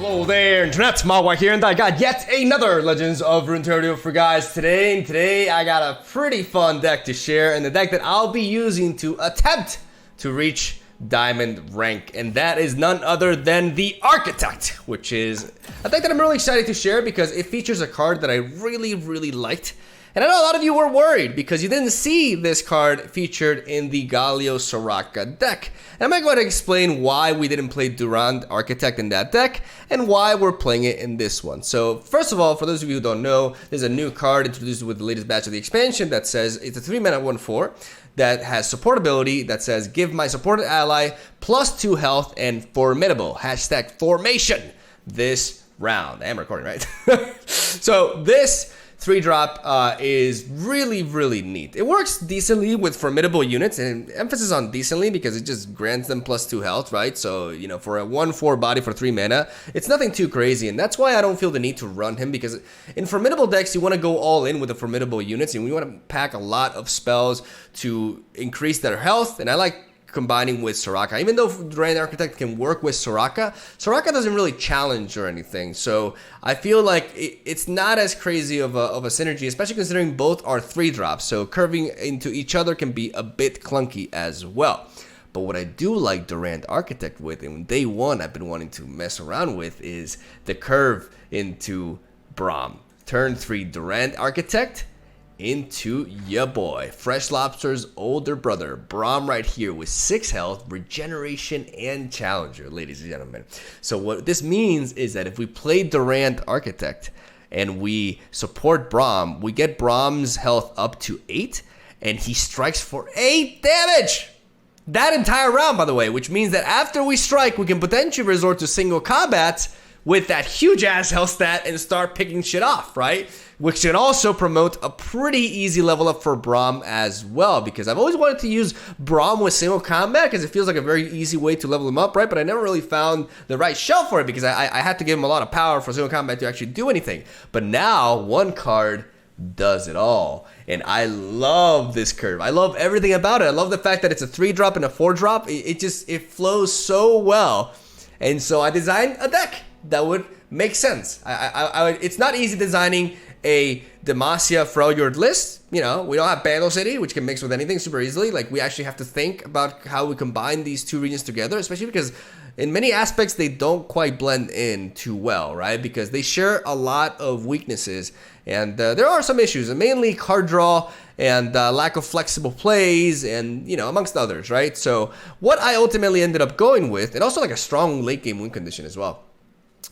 Hello there, Internet. MegaMogwai here, and I got yet another Legends of Runeterra video for guys today. And today I got a pretty fun deck to share, and the deck that I'll be using to attempt to reach Diamond rank, and that is none other than the Architect, which is a deck that I'm really excited to share because it features a card that I really liked. And I know a lot of you were worried because you didn't see this card featured in the Galio Soraka deck. And I'm going to explain why we didn't play Durand Architect in that deck and why we're playing it in this one. So first of all, for those of you who don't know, there's a new card introduced with the latest batch of the expansion that says it's a 3-mana 1/4 that has support ability that says give my supported ally +2 health and formidable. Hashtag formation this round. I am recording, right? So this 3-drop is really neat. It works decently with formidable units, and emphasis on decently because it just grants them +2 health, right? So, you know, for a 1/4 body for 3 mana, it's nothing too crazy, and that's why I don't feel the need to run him, because in formidable decks, you want to go all in with the formidable units, and we want to pack a lot of spells to increase their health, and I like combining with Soraka. Even though Durand Architect can work with Soraka, Soraka doesn't really challenge or anything. So I feel like it's not as crazy of a synergy, especially considering both are 3-drops. So curving into each other can be a bit clunky as well. But what I do like Durand Architect with, and day one I've been wanting to mess around with, is the curve into BRAUM. Turn 3 Durand Architect into ya boy, Fresh Lobster's older brother, BRAUM, right here with 6 health, regeneration, and challenger, ladies and gentlemen. So what this means is that if we play Durand Architect and we support BRAUM, we get BRAUM's health up to 8, and he strikes for 8 damage! That entire round, by the way, which means that after we strike, we can potentially resort to single combat with that huge ass health stat and start picking shit off, right? Which can also promote a pretty easy level up for BRAUM as well, because I've always wanted to use BRAUM with single combat because it feels like a very easy way to level him up, right? But I never really found the right shelf for it because I had to give him a lot of power for single combat to actually do anything. But now one card does it all, and I love this curve. I love everything about it. I love the fact that it's a 3-drop and a 4-drop. It flows so well, and so I designed a deck that would make sense. It's not easy designing a Demacia for all your list. You know, we don't have Bandle City, which can mix with anything super easily. Like, we actually have to think about how we combine these two regions together, especially because in many aspects they don't quite blend in too well, right? Because they share a lot of weaknesses, and there are some issues, and mainly card draw and lack of flexible plays, and, you know, amongst others, right? So what I ultimately ended up going with, and also like a strong late game win condition as well,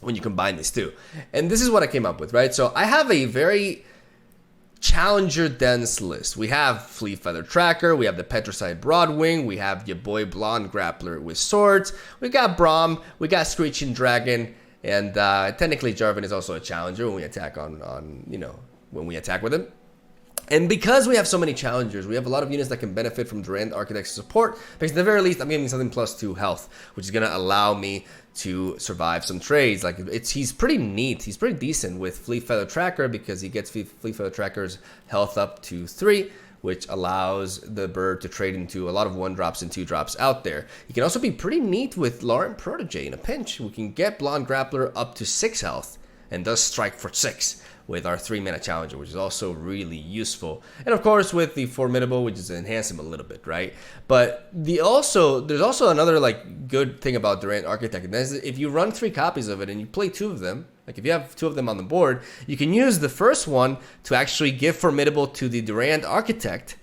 when you combine these two. And this is what I came up with, right? So I have a very challenger dense list. We have Fleet Feather Tracker, we have the Petricide Broadwing, we have your boy Blonde Grappler with swords, we got BRAUM, we got Screeching Dragon, and technically Jarvan is also a challenger when we attack when we attack with him. And because we have so many challengers, we have a lot of units that can benefit from Durand Architect's support, because at the very least, I'm giving something +2 health, which is going to allow me to survive some trades. Like, he's pretty neat. He's pretty decent with Fleet Feather Tracker because he gets Fleet Feather Tracker's health up to 3, which allows the bird to trade into a lot of 1-drops and 2-drops out there. He can also be pretty neat with Laurent Protege in a pinch. We can get Blonde Grappler up to 6 health and does strike for 6 with our 3-mana challenger, which is also really useful. And of course with the formidable, which is enhance him a little bit, right? But there's also another like good thing about Durand Architect, and that is if you run 3 copies of it and you play 2 of them, like if you have 2 of them on the board, you can use the first one to actually give formidable to the Durand Architect,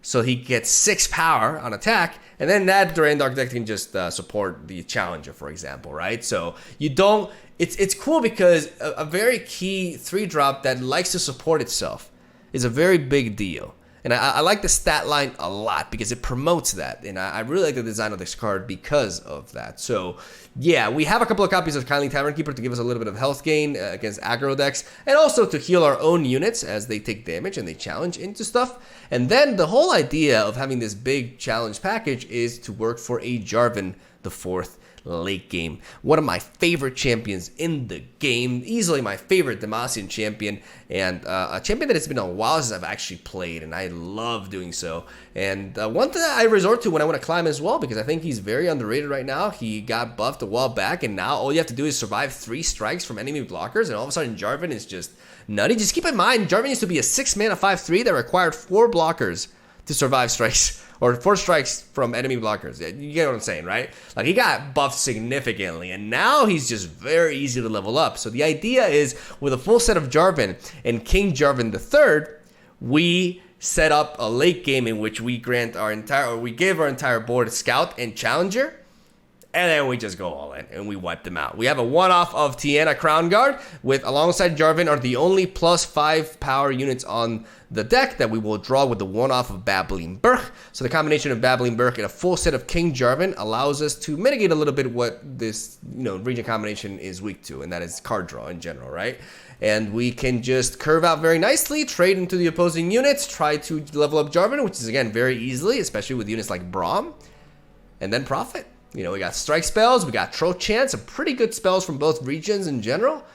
so he gets 6 power on attack, and then that Durand Architect can just support the challenger, for example, right? So you don't. It's cool because a very key 3-drop that likes to support itself is a very big deal. And I like the stat line a lot because it promotes that. And I really like the design of this card because of that. So, yeah, we have a couple of copies of Kindly Tavern Keeper to give us a little bit of health gain against aggro decks, and also to heal our own units as they take damage and they challenge into stuff. And then the whole idea of having this big challenge package is to work for a Jarvan, the 4th late game. One of my favorite champions in the game, easily my favorite Demacian champion, and a champion that it's been a while since I've actually played, and I love doing so. And one thing that I resort to when I want to climb as well, because I think he's very underrated right now. He got buffed a while back, and now all you have to do is survive 3 strikes from enemy blockers, and all of a sudden Jarvan is just nutty. Just keep in mind, Jarvan used to be a 6-mana 5/3 that required 4 blockers to survive strikes, or 4 strikes from enemy blockers. You get what I'm saying, right? Like, he got buffed significantly, and now he's just very easy to level up. So the idea is, with a full set of Jarvan and King Jarvan III, we set up a late game in which we grant our entire, or we give our entire board Scout and Challenger, and then we just go all in and we wipe them out. We have a one-off of Tiana Crown Guard, with alongside Jarvan are the only +5 power units on the deck that we will draw with the one-off of Babbling Brook. So the combination of Babbling Brook and a full set of King Jarvan allows us to mitigate a little bit what this, region combination is weak to, and that is card draw in general, right? And we can just curve out very nicely, trade into the opposing units, try to level up Jarvan, which is, again, very easily, especially with units like BRAUM, and then profit. We got strike spells, we got Troll Chant, some pretty good spells from both regions in general,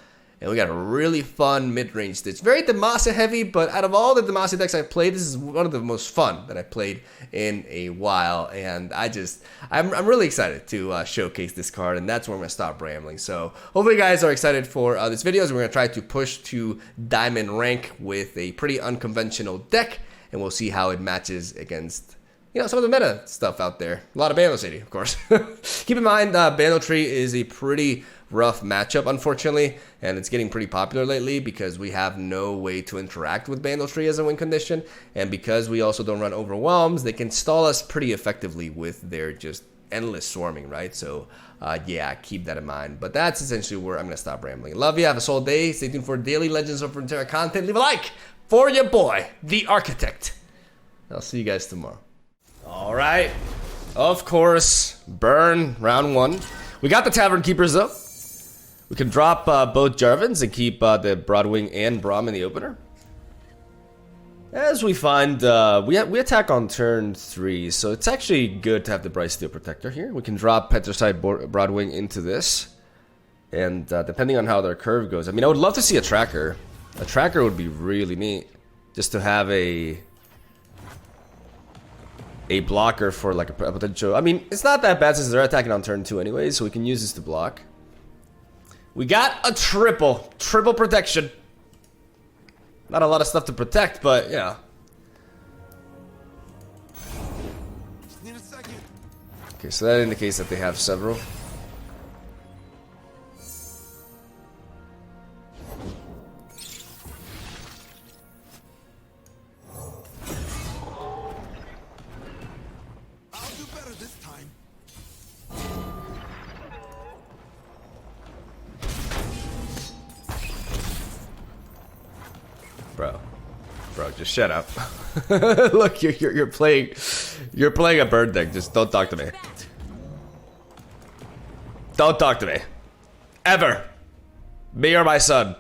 and we got a really fun mid-range that's very Demacia heavy, but out of all the Demacia decks I've played, this is one of the most fun that I've played in a while, and I'm really excited to showcase this card, and that's where I'm going to stop rambling. So hopefully you guys are excited for this video, as we're going to try to push to Diamond rank with a pretty unconventional deck, and we'll see how it matches against some of the meta stuff out there. A lot of Bandle City, of course. Keep in mind, Bandle Tree is a pretty rough matchup, unfortunately, and it's getting pretty popular lately because we have no way to interact with Bandle Tree as a win condition, and because we also don't run Overwhelms, they can stall us pretty effectively with their just endless swarming, right? So, yeah, keep that in mind. But that's essentially where I'm going to stop rambling. Love you. Have a solid day. Stay tuned for daily Legends of Runeterra content. Leave a like for your boy, the Architect. I'll see you guys tomorrow. All right, of course, burn round 1. We got the Tavern Keepers though. We can drop both Jarvans and keep the Broadwing and BRAUM in the opener. As we find, we attack on turn 3, so it's actually good to have the Bright Steel Protector here. We can drop Petricide Broadwing into this, and depending on how their curve goes, I mean, I would love to see a tracker. A tracker would be really neat, just to have a blocker for like a potential. I mean, it's not that bad since they're attacking on turn 2 anyway, so we can use this to block. We got a triple protection. Not a lot of stuff to protect, but yeah. Okay, so that indicates that they have several. Bro, just shut up. Look, you're playing a bird deck. Just don't talk to me. Don't talk to me. Ever. Me or my son.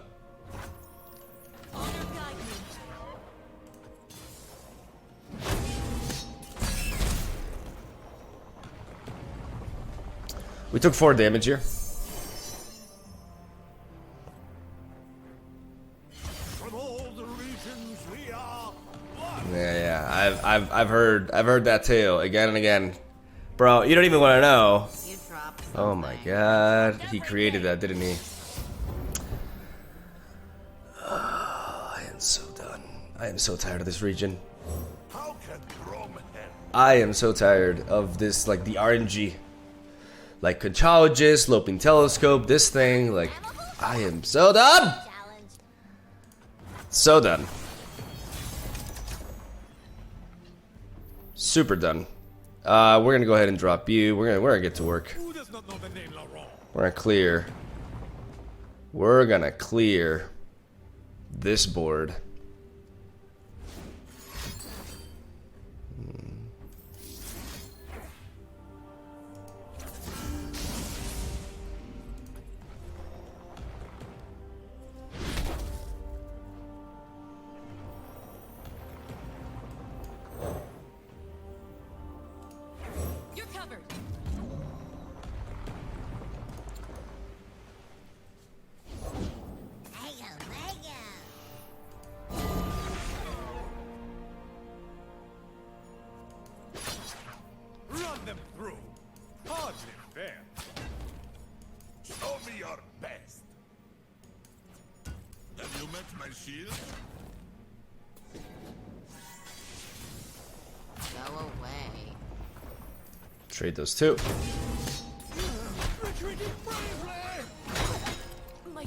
We took 4 damage here. Yeah. I've heard that tale again and again, bro. You don't even want to know. Oh my God, he created that, didn't he? I am so done. I am so tired of this region. I am so tired of this, like the RNG, like Conchologist, Sloping Telescope, this thing. Like, I am so done. So done. Super done. We're gonna go ahead and drop you. We're gonna get to work. We're gonna clear. We're gonna clear this board. Run them through. Hardly fair. Show me your best. Have you met my shield? Go away. Trade those two. Retreating bravely. My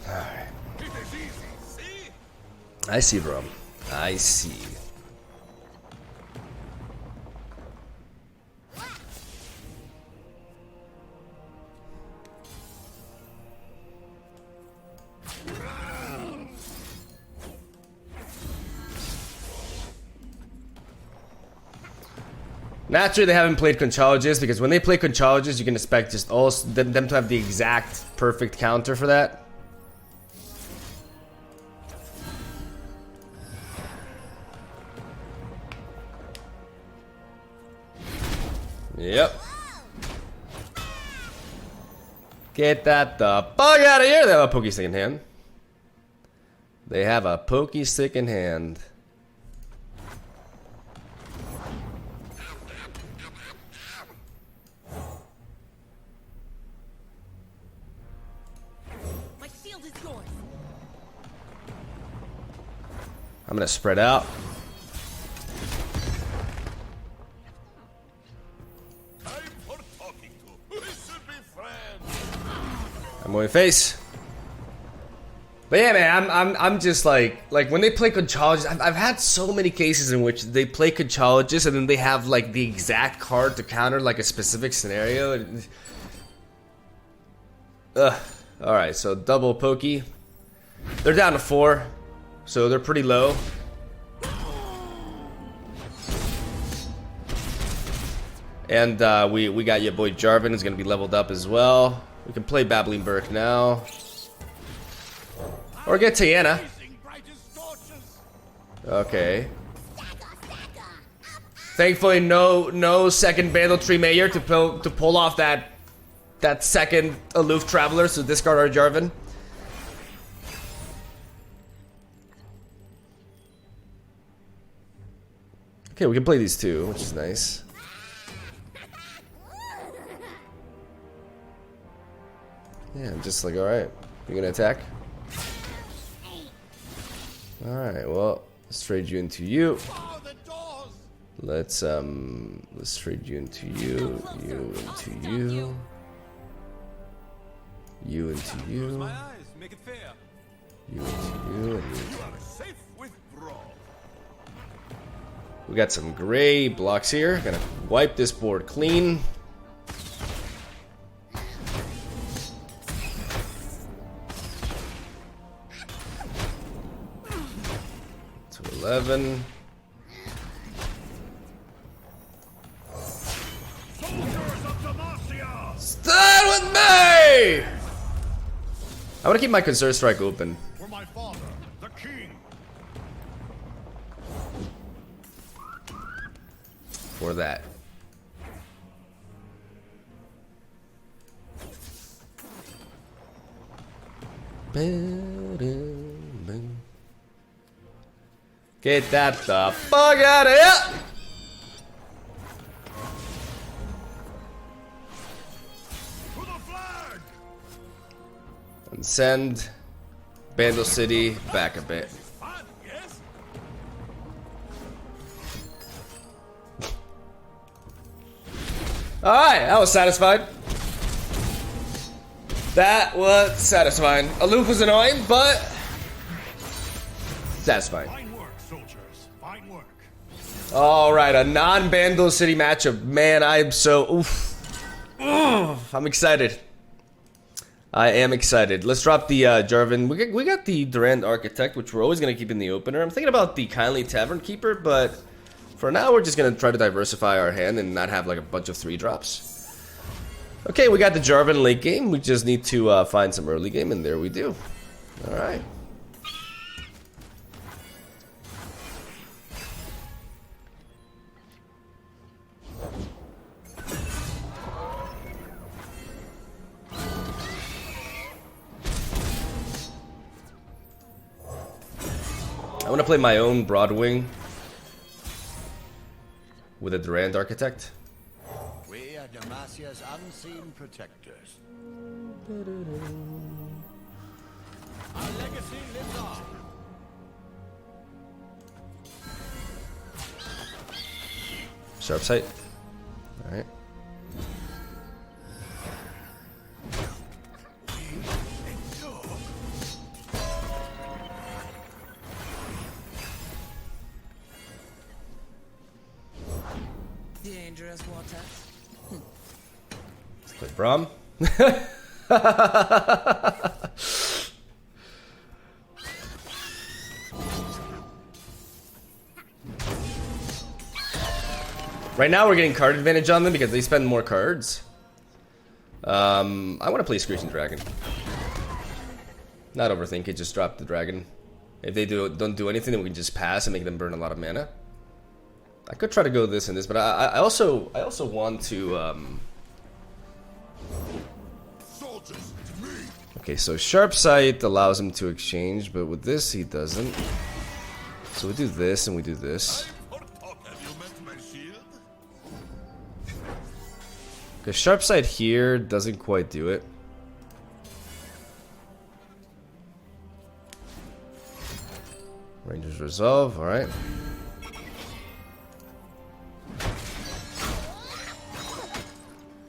Alright. It is easy, see? I see, bro. I see. Naturally, they haven't played Conchologists because when they play Conchologists, you can expect just all them to have the exact perfect counter for that. Yep. Get that the fuck out of here! They have a pokey stick in hand. They have a pokey stick in hand. My shield is yours. I'm gonna spread out. Time for talking to. We should be friends. I'm going face. But yeah, man, I'm just like when they play Conchologists, I've had so many cases in which they play Conchologists and then they have like the exact card to counter like a specific scenario. Ugh. All right, so double pokey. They're down to 4, so they're pretty low. And we got your boy Jarvan who's gonna be leveled up as well. We can play Babbling Burke now. Or get Tiana. Okay. Thankfully, no second Bandle Tree Mayor to pull off that second aloof traveler. So discard our Jarvan. Okay, we can play these two, which is nice. Yeah, I'm just like, all right, you're gonna attack. Alright, well, let's trade you into you. Let's trade you into you, you into you. You into you. My eyes, make it fair. You into you, and you into You are safe with BRAUM. We got some gray blocks here. Gonna wipe this board clean. To 11. Soldiers of Demacia! Stand with me! I want to keep my Conserve Strike open. For my father, the king. For that. Get that the fuck out of here! To the flag! And send Bandle City back a bit. Fun, yes? Alright, that was satisfied. That was satisfying. Aloof was annoying, but satisfying. Fine work, soldiers. Fine work. Alright, a non-Bandle City matchup. Man, I'm so... Oof. I'm excited. I am excited. Let's drop the Jarvan. We got the Durand Architect, which we're always going to keep in the opener. I'm thinking about the Kindly Tavern Keeper, but for now we're just going to try to diversify our hand and not have like a bunch of 3-drops. Okay, we got the Jarvan late game. We just need to find some early game, and there we do. Alright. I want to play my own Broadwing. with a Durand Architect. We are Demacia's unseen protectors. Our legacy lives on. Sharp sight. All right. Dangerous water. Let's play Braum. Right now we're getting card advantage on them because they spend more cards. I want to play Screeching Dragon. Not overthink it, just drop the dragon. If they don't do anything, then we can just pass and make them burn a lot of mana. I could try to go this and this, but I also want to Soldiers, to me. Okay, so Sharp Sight allows him to exchange, but with this he doesn't. So we do this and we do this. Have you met my shield? Because Sharp Sight here doesn't quite do it. Ranger's Resolve, alright.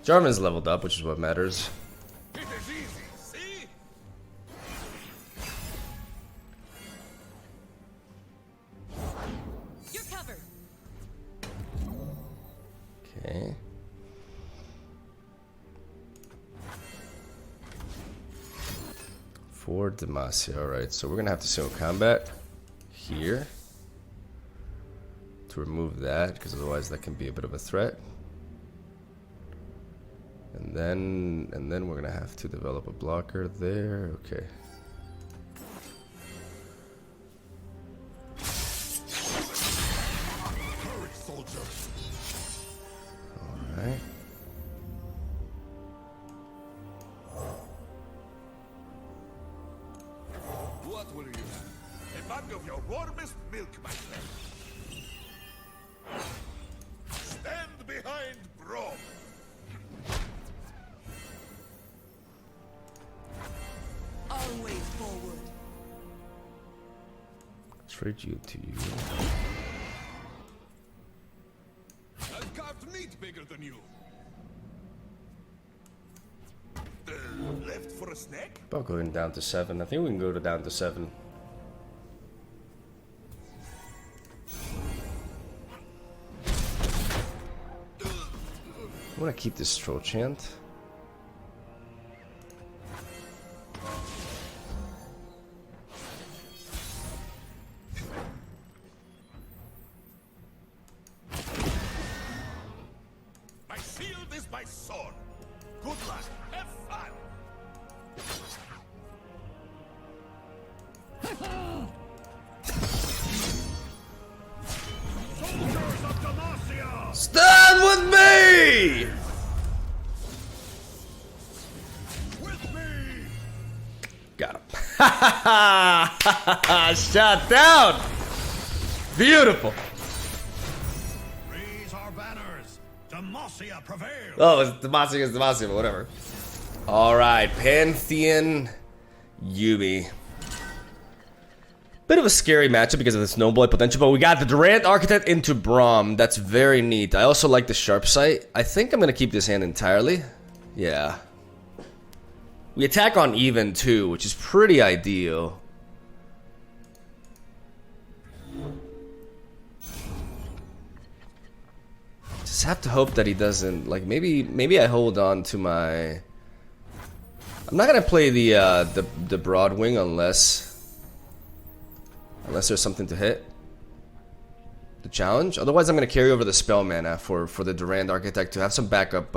Jarvan's leveled up, which is what matters. It is easy, see? You're covered. Okay. For Demacia, alright, so we're gonna have to single combat here to remove that, because otherwise that can be a bit of a threat. And then we're gonna have to develop a blocker there. Okay. Courage, soldiers. Alright. What will you have? A mug of your warmest milk, my friend. Stand behind Braum. Always forward. Trade you to you. I've carved meat bigger than you. Left for a snack? About going down to 7. I think we can go down to 7. I want to keep this Troll Chant. My shield is my sword. Good luck. Have fun. Soldiers of Demacia. Stand with me! With me. Got him. Shot down! Beautiful. Raise our banners. Demacia prevails. Oh, it's Demacia, but whatever. Alright, Pantheon Yubi. Bit of a scary matchup because of the snowball potential, but we got the Durand Architect into Braum. That's very neat. I also like the Sharp Sight. I think I'm going to keep this hand entirely. Yeah. We attack on even too, which is pretty ideal. Just have to hope that he doesn't, like, maybe I hold on to my... I'm not gonna play the Broadwing unless there's something to hit the challenge. Otherwise, I'm gonna carry over the spell mana for the Durand Architect to have some backup,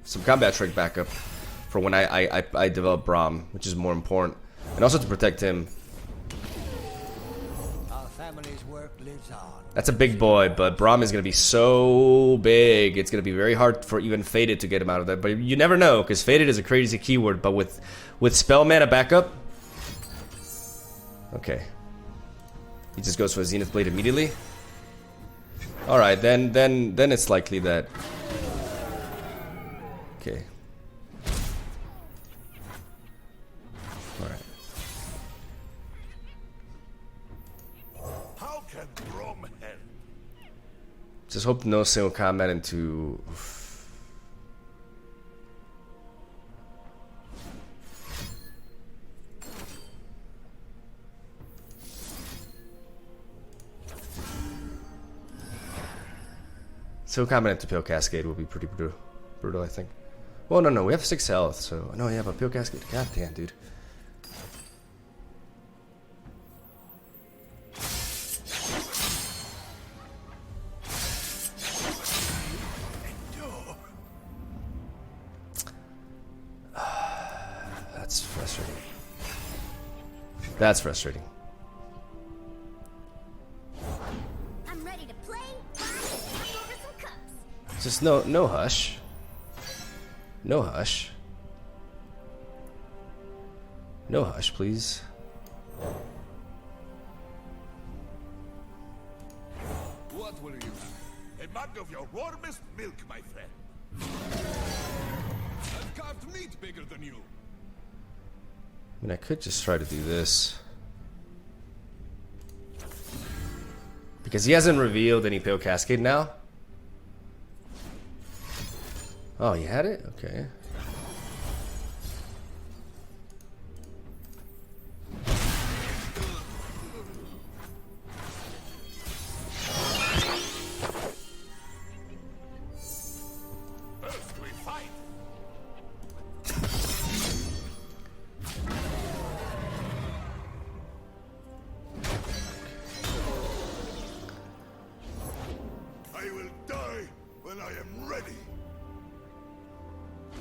some combat trick backup for when I develop Braum, which is more important, and also to protect him. Our family's work lives on. That's a big boy, but Braum is going to be so big, it's going to be very hard for even Faded to get him out of that. But you never know, because Faded is a crazy keyword, but with spell mana backup... Okay. He just goes for a Zenith Blade immediately. All right, then it's likely that. Okay. All right. How can BRAUM help? Just hope no single combat into. So combat into Pale Cascade will be pretty brutal, I think. Well, no, we have 6 health, so no, yeah, but Pale Cascade, god damn, dude. That's frustrating. That's frustrating. I'm ready to play. Over some cups. Just no hush. No hush. No hush, please. What will you have? A mug of your warmest milk, my friend. I've carved meat bigger than you. I mean, I could just try to do this. Because he hasn't revealed any Pale Cascade now. Oh, he had it? Okay. First we fight. I will die when I am ready.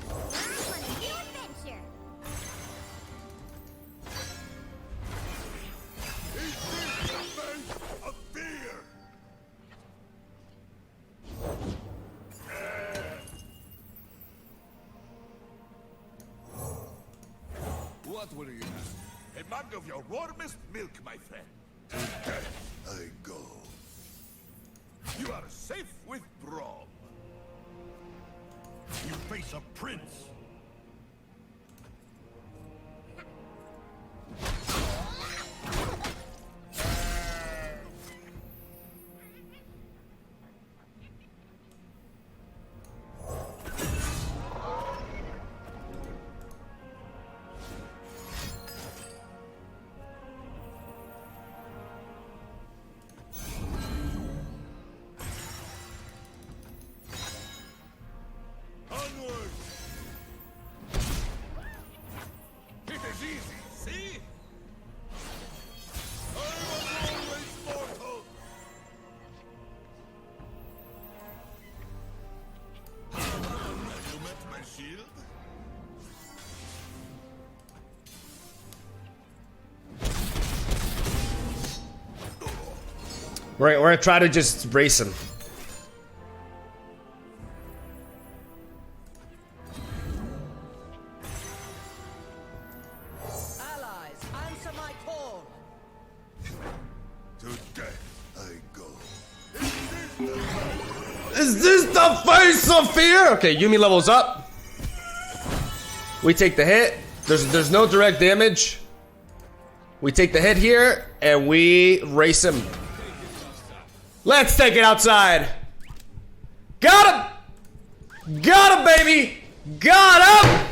I'm on a new adventure. Is this the face of fear? What will you have? A mug of your warmest milk, my friend. To death I go. You are safe with BRAUM. You face a prince. Onward! It is easy, see? I was always mortal! Have you met my shield? We're gonna try to just race him. Allies, answer my call. To death I go. Is this the face of fear? Okay, Yumi levels up. We take the hit. There's no direct damage. We take the hit here and we race him. Let's take it outside. Got him! Got him, baby! Got him!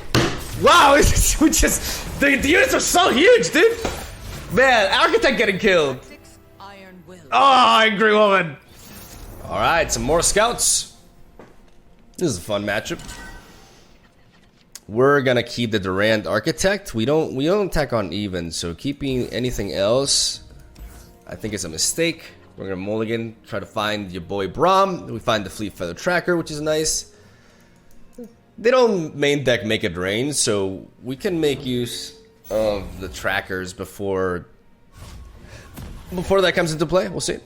Wow, we just the units are so huge, dude. Man, Architect getting killed. Iron will. Oh, angry woman. All right, some more scouts. This is a fun matchup. We're gonna keep the Durand Architect. We don't attack on even, so keeping anything else, I think is a mistake. We're gonna mulligan, try to find your boy BRAUM. We find the Fleet Feather Tracker, which is nice. They don't main deck make it rain, so we can make use of the trackers before that comes into play. We'll see.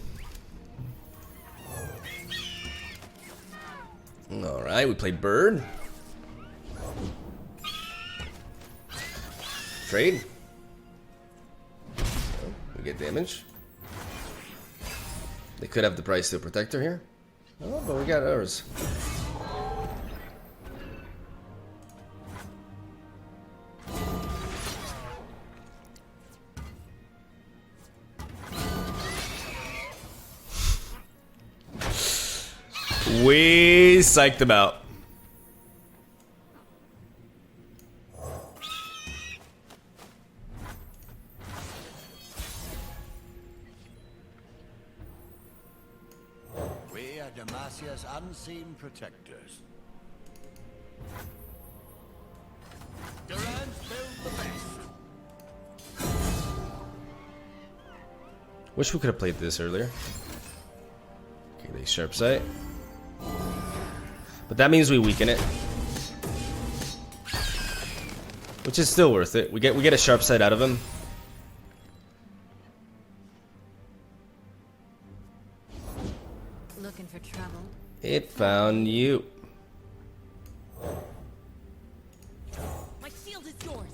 All right, we played Bird. Trade. We get damage. They could have the price to Protector here. Oh, but we got ours. We psyched them out. We are Demacia's unseen protectors. Durand build the best. Wish we could have played this earlier. Okay, they sharp sight. But that means we weaken it. Which is still worth it. We get a sharp sight out of him. Looking for trouble? It found you. My shield is yours.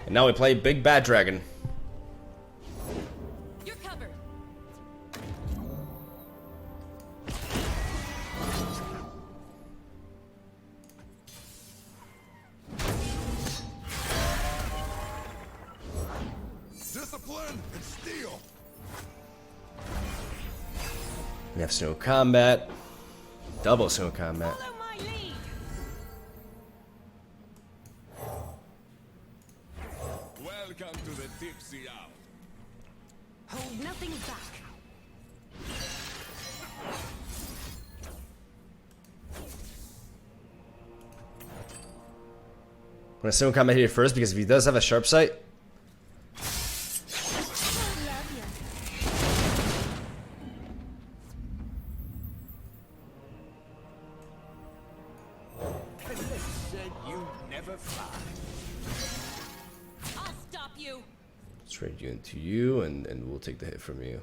And now we play Big Bad Dragon. You're covered. Discipline and steel. We have snow combat. Double snow combat. Follow my lead. Welcome to the tipsy hour. Hold nothing back. I'm gonna snow combat here first because if he does have a sharp sight, I love you. Phyllis said you'd never fly. I'll stop you. trade you into you, and we'll take the hit from you.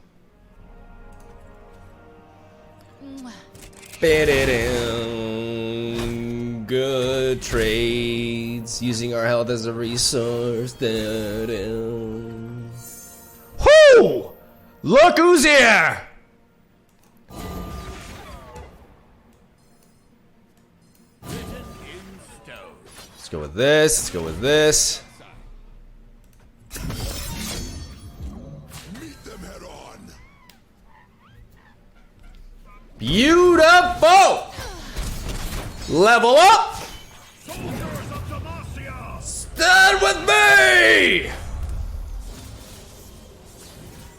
Good trades, using our health as a resource. Whoo! Look who's here! Let's go with this. Let's go with this. Meet them head on. Beautiful! Level up! Soldiers of Demacia! Stand with me!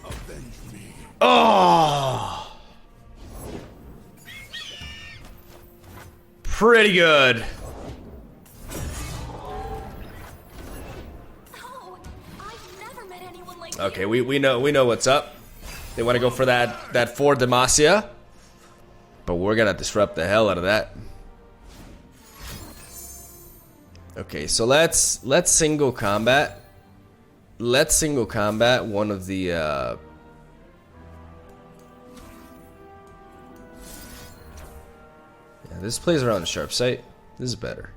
Avenge me. Oh! Pretty good. Oh, I've never met anyone like Okay, you. we know what's up. They want to go for that for Demacia, but we're gonna disrupt the hell out of that. Okay, so let's single combat. Let's single combat one of the yeah, this plays around the sharp sight. This is better.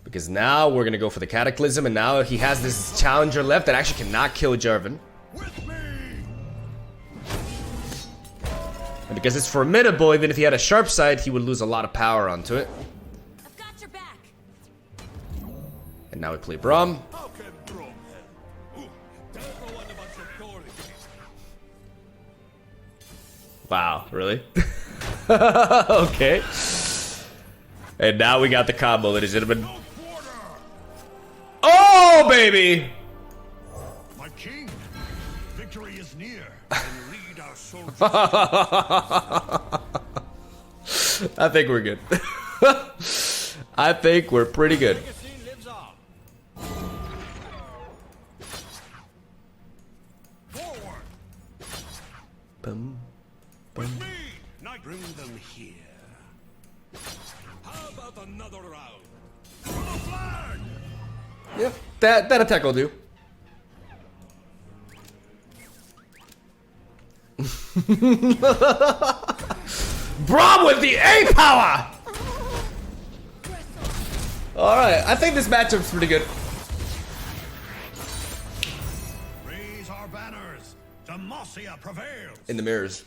Because now we're gonna go for the Cataclysm, and now he has this challenger left that actually cannot kill Jarvan. With me! And because it's formidable, even if he had a sharp side, he would lose a lot of power onto it. I've got your back. And now we play BRAUM. How can BRAUM help? Tell everyone about your glory. Wow, really? Okay. And now we got the combo, ladies and gentlemen. No quarter! Oh, baby! My king, victory is near. And lead our soldiers. I think we're good. I think we're pretty good. Legacy lives on. Forward! Boom. With me! Knight, bring them here. How about another round? For the flag! Yep, that attack will do. Braum with the A power! Alright, I think this matchup's pretty good. Raise our banners. Demacia prevails. In the mirrors.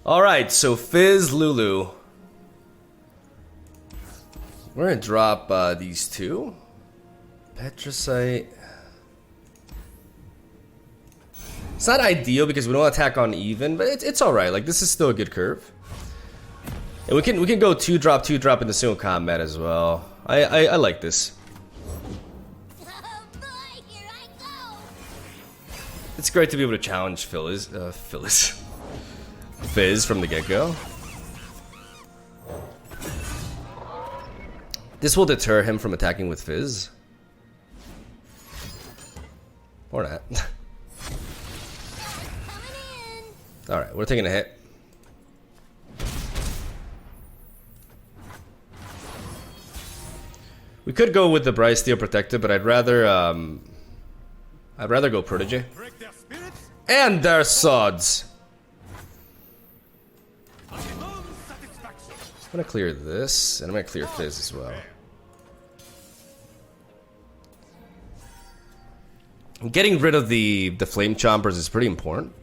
Alright, so Fizz, Lulu. We're gonna drop these two. Petricite. It's not ideal because we don't attack on even, but it's alright. Like, this is still a good curve. And we can go 2-drop in the single combat as well. I like this. Oh boy, here I go. It's great to be able to challenge Fizz from the get-go. This will deter him from attacking with Fizz. Or not. Alright, we're taking a hit. We could go with the Bryce Steel Protector, but I'd rather go Protege. And their swords. I'm gonna clear this, and I'm gonna clear Fizz as well. Getting rid of the Flame Chompers is pretty important.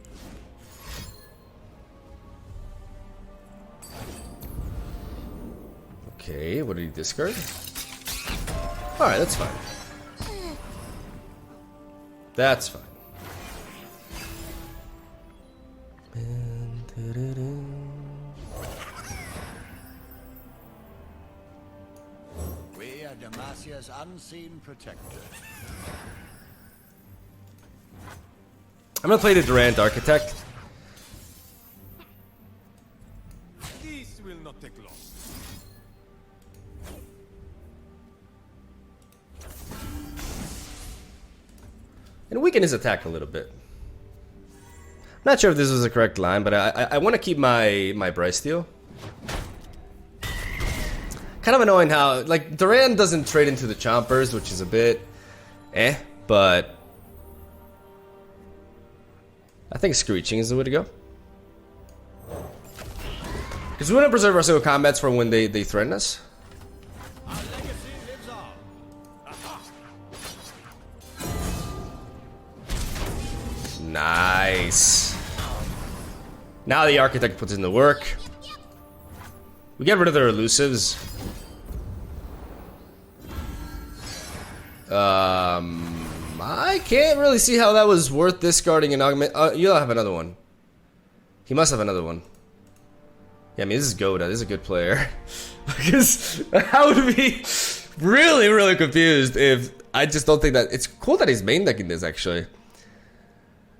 Okay, what did he discard? Alright, that's fine. That's fine. We are Demacia's unseen protector. I'm gonna play the Durand Architect. This will not take long. And weaken his attack a little bit. I'm not sure if this was the correct line, but I want to keep my Bryce Steel. Kind of annoying how, like, Durand doesn't trade into the Chompers, which is a bit but I think Screeching is the way to go. Because we want to preserve our single combats for when they threaten us. Our legacy lives on. Aha. Nice. Now the Architect puts in the work. We get rid of their elusives. I can't really see how that was worth discarding an augment. You'll have another one. He must have another one. Yeah, I mean, this is Goda. This is a good player. Because I would be really, really confused if I just don't think that... It's cool that he's main decking this, actually.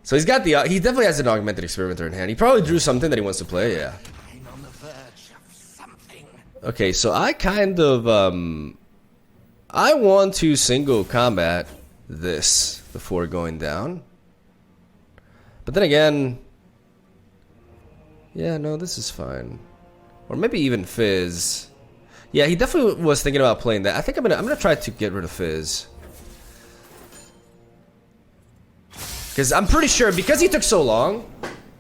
So he's got the... he definitely has an Augmented Experimenter in hand. He probably drew something that he wants to play, yeah. I'm on the verge of something. Okay, so I kind of... I want to single combat this before going down. But then again... Yeah, no, this is fine. Or maybe even Fizz. Yeah, he definitely was thinking about playing that. I think I'm gonna try to get rid of Fizz. Because I'm pretty sure, because he took so long...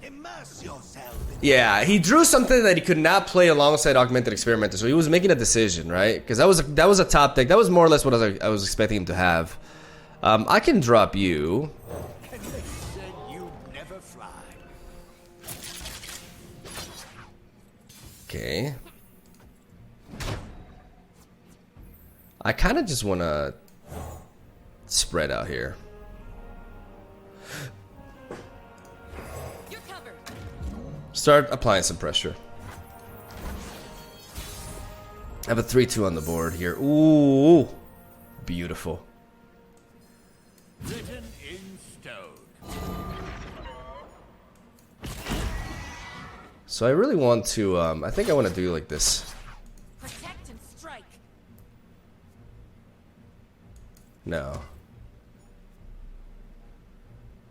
Immerse yourself. Yeah, he drew something that he could not play alongside Augmented Experimenter, so he was making a decision, right? Because that was a top deck. That was more or less what I was expecting him to have. I can drop you. And they said you'd never fly. Okay. I kind of just want to spread out here. You're covered. Start applying some pressure. I have a 3-2 on the board here. Ooh, beautiful. Written in stone. So I really want to, I think I want to do like this. Protect and strike. No.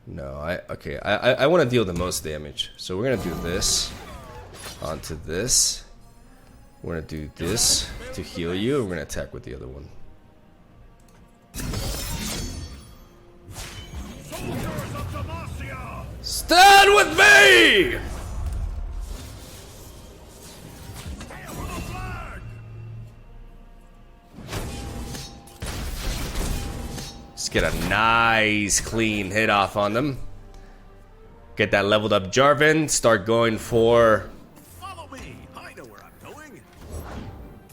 No, I want to deal the most damage. So we're going to do this onto this. We're going to do this to heal you. We're going to attack with the other one. Soldiers of Demacia. Stand Run with me! Let's get a nice clean hit off on them. Get that leveled up Jarvan. Start going for... Follow me. I know where I'm going.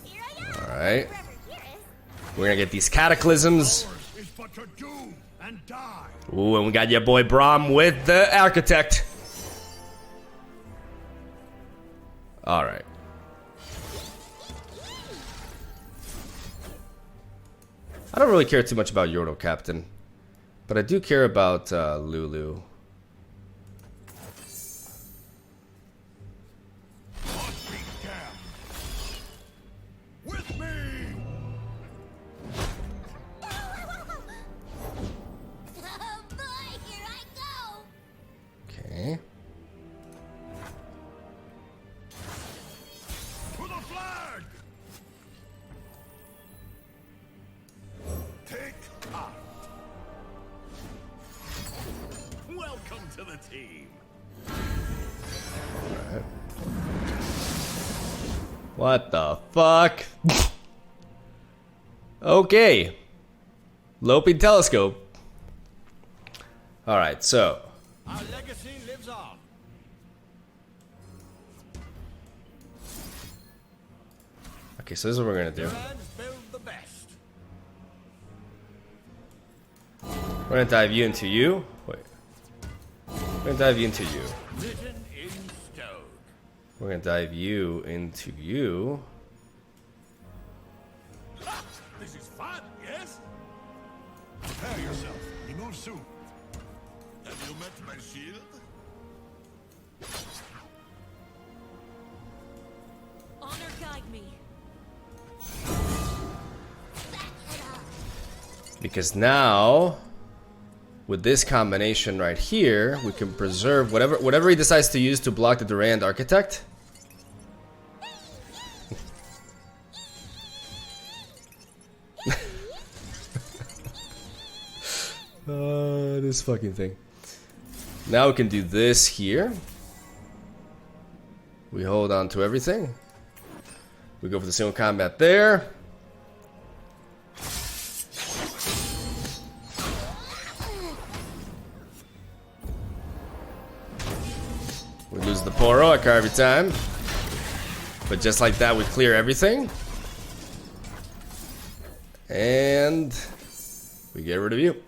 Here I am. Alright. Wherever here is. We're gonna get these cataclysms. Ours is but to doom and die. Ooh, and we got your boy BRAUM with the Architect. Alright. I don't really care too much about Yordle Captain, but I do care about Lulu. Not be damned. With me. Oh boy, here I go. Okay. To the flag. Take heart. Welcome to the team. What the fuck? Okay. Loping telescope. Alright, so. Our legacy lives on. Okay, so this is what we're gonna do. Durand build the best. We're gonna dive you into you. Wait. We're gonna dive you into you. Written in stone. We're gonna dive you into you. Ah, this is fun, yes? Prepare yourself. We move soon. Have you met my shield? Honor guide me. Because now, with this combination right here, we can preserve whatever he decides to use to block the Durand Architect. This fucking thing. Now we can do this here. We hold on to everything. We go for the single combat there. We lose the Poroaka every time. But just like that, we clear everything. And we get rid of you.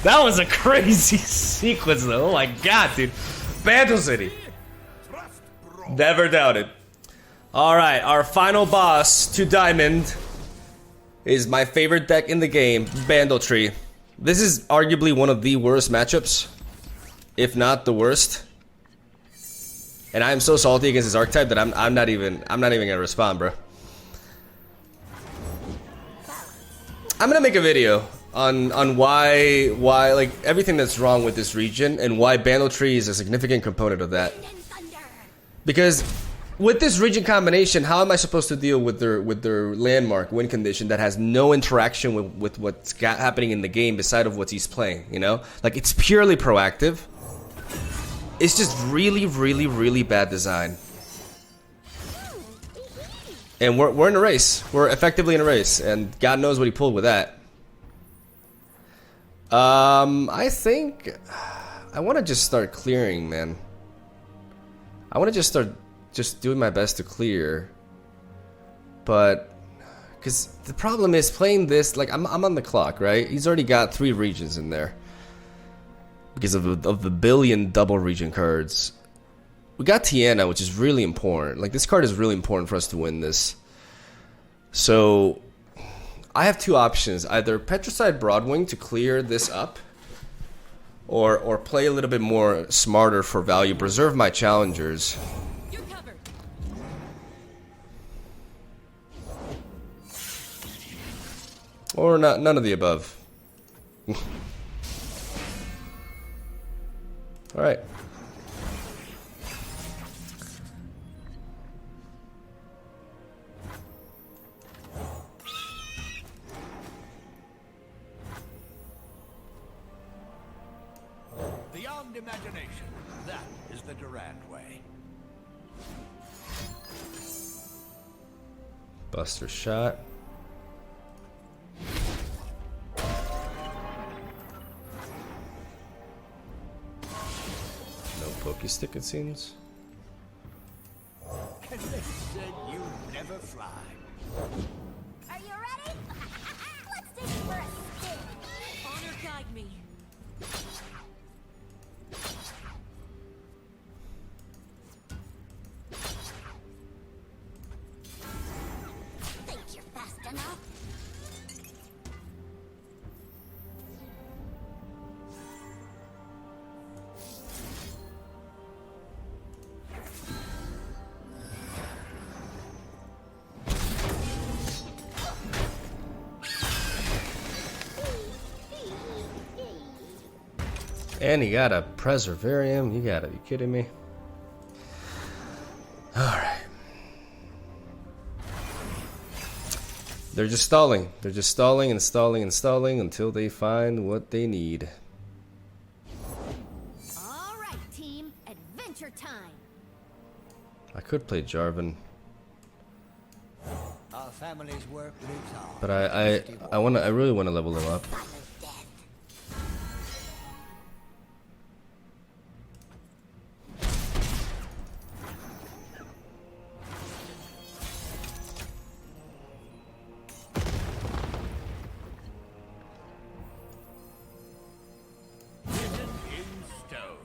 That was a crazy sequence though. Oh my god, dude. Bandle City. Trust bro. Never doubted. Alright, our final boss to Diamond is my favorite deck in the game, Bandle Tree. This is arguably one of the worst matchups, if not the worst. And I am so salty against his archetype that I'm not even gonna respond, bro. I'm gonna make a video on why like everything that's wrong with this region and why Bandle Tree is a significant component of that. Because with this region combination, how am I supposed to deal with their landmark win condition that has no interaction with what's happening in the game beside of what he's playing, you know? Like, it's purely proactive. It's just really, really, really bad design. And we're in a race. We're effectively in a race, and God knows what he pulled with that. I think I want to just start clearing, man. I want to just start doing my best to clear. But because the problem is playing this, like I'm on the clock, right? He's already got 3 regions in there because of the billion double region cards. We got Tiana, which is really important. Like, this card is really important for us to win this. So I have 2 options: either Petricide Broadwing to clear this up, or play a little bit more smarter for value, preserve my challengers. You're covered. Or not, none of the above. Alright. imagination. That is the Durand way. Buster shot. No pokey stick, it seems. And they said you never fly. Are you ready? Let's take it for a spin. Honor guide me. Think you're fast enough? And he got a Preservarium. You gotta be kidding me. Alright. They're just stalling. They're just stalling and stalling and stalling until they find what they need. All right, team. Adventure time. I could play Jarvan, Our family's work lives on. but I really wanna level him up. Final death. Written in stone.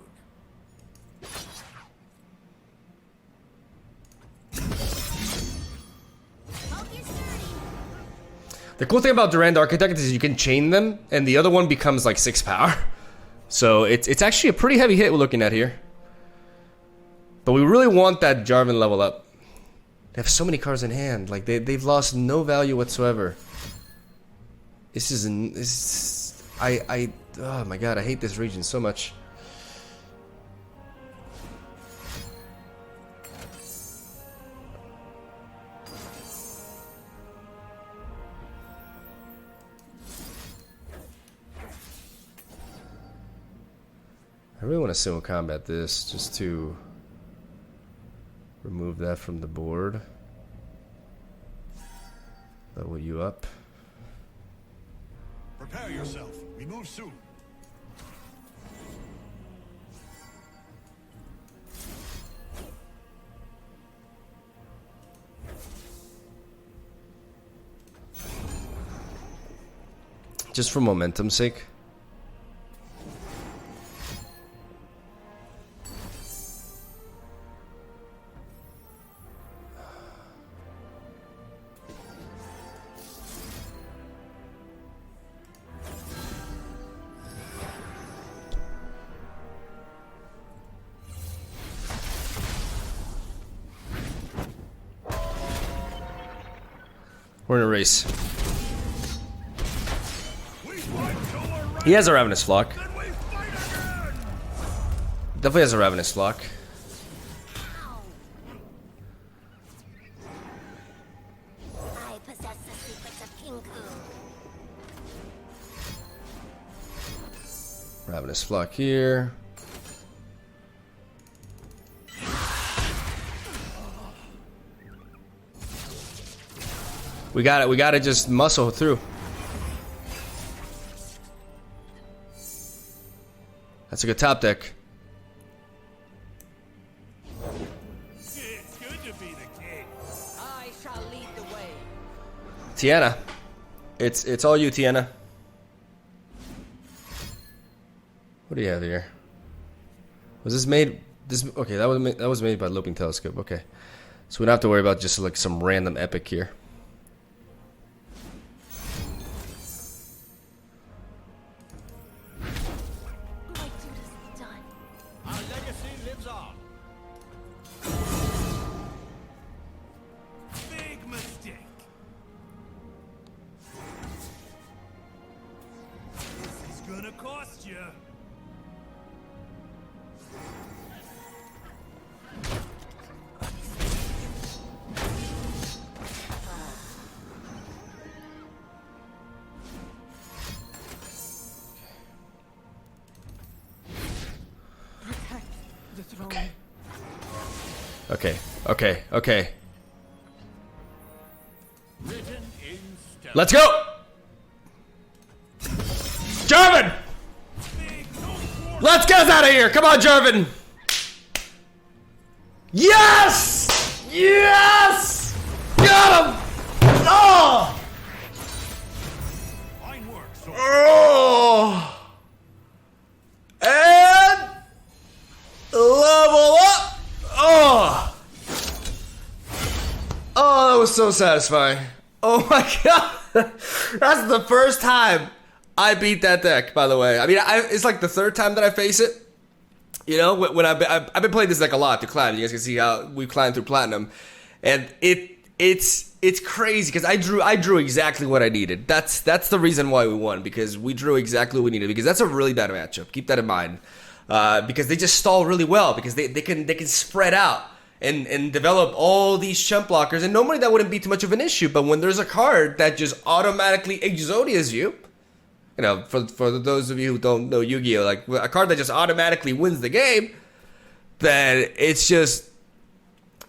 Hope you're sturdy. The cool thing about Durand Architect is you can chain them, and the other one becomes like 6 power. So it's actually a pretty heavy hit we're looking at here. But we really want that Jarvan level up. They have so many cards in hand. Like they've lost no value whatsoever. Oh my god, I hate this region so much. I really want to single combat this just to remove that from the board. Level you up. Prepare yourself. We move soon. Just for momentum's sake. We're in a race. We fight till we're ready, He has a Ravenous Flock. then we fight again! Definitely has a Ravenous Flock. I possess the secrets of King Ku. Ravenous Flock here. We got it. We got to just muscle through. That's a good top deck. It's good to be the king. I shall lead the way. Tiana. It's all you, Tiana. What do you have here? Was this made? Okay, that was made by Looping Telescope. Okay, so we don't have to worry about just like some random epic here. My duty's done. Our legacy lives on. Big mistake. This is gonna cost you. Okay. Okay. Okay. Okay. Let's go! Jarvan! Let's get us out of here! Come on, Jarvan! Yes! Yes! Got him! Oh! Fine work, sword. Oh! And level up! Oh! Oh, that was so satisfying. Oh my god! That's the first time I beat that deck, by the way. I mean, it's like the third time that I face it. You know, when I've been playing this deck a lot to climb. You guys can see how we climbed through platinum, and it's crazy because I drew exactly what I needed. That's the reason why we won, because we drew exactly what we needed. Because that's a really bad matchup. Keep that in mind. Because they just stall really well, because they can spread out and develop all these chump blockers, and normally that wouldn't be too much of an issue. But when there's a card that just automatically Exodias you. You know, for those of you who don't know Yu-Gi-Oh, like a card that just automatically wins the game, then it's just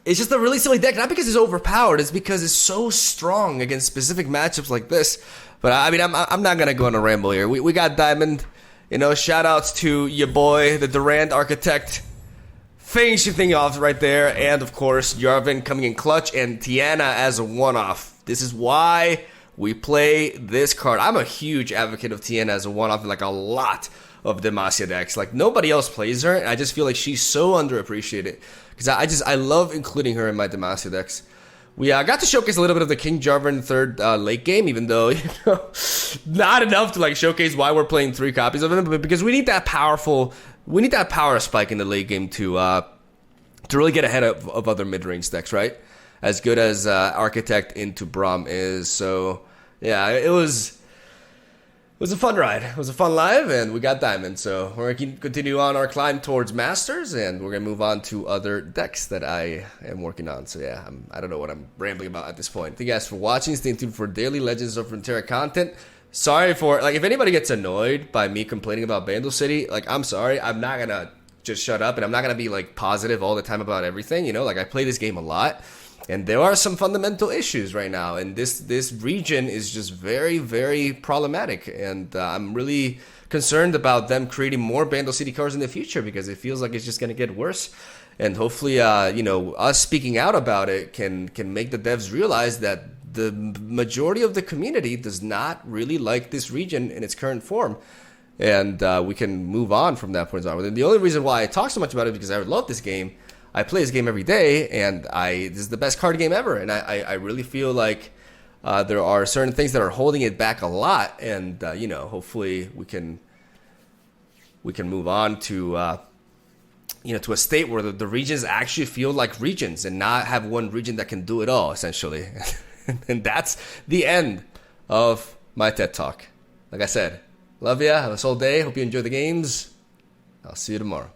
a really silly deck. Not because it's overpowered, it's because it's so strong against specific matchups like this. But I mean, I'm not gonna go on a ramble here. We got Diamond. You know, shout outs to your boy, the Durand Architect, finishing thing off right there, and of course Jarvan coming in clutch, and Tiana as a one-off. This is why we play this card. I'm a huge advocate of Tiana as a one-off in like a lot of Demacia decks. Like nobody else plays her, and I just feel like she's so underappreciated. Because I love including her in my Demacia decks. We got to showcase a little bit of the King Jarvan third late game, even though, you know, not enough to like showcase why we're playing 3 copies of him, but because we need that power spike in the late game to really get ahead of other mid-range decks, right? As good as Architect into BRAUM is. So yeah, it was a fun ride. It was a fun live, and we got Diamond. So we're going to continue on our climb towards Masters, and we're going to move on to other decks that I am working on. So yeah, I don't know what I'm rambling about at this point. Thank you guys for watching. Stay tuned for daily Legends of Runeterra content. Sorry for, like, if anybody gets annoyed by me complaining about Bandle City, like, I'm sorry. I'm not going to just shut up, and I'm not going to be, like, positive all the time about everything. You know, like, I play this game a lot. And there are some fundamental issues right now, and this region is just very, very problematic. And I'm really concerned about them creating more Bandle City cards in the future, because it feels like it's just going to get worse. And hopefully, you know, us speaking out about it can make the devs realize that the majority of the community does not really like this region in its current form. And we can move on from that point on. And the only reason why I talk so much about it is because I love this game. I play this game every day, and this is the best card game ever. And I really feel like there are certain things that are holding it back a lot. And you know, hopefully we can move on to you know, to a state where the regions actually feel like regions, and not have one region that can do it all, essentially. And that's the end of my TED Talk. Like I said, love ya. Have a whole day. Hope you enjoy the games. I'll see you tomorrow.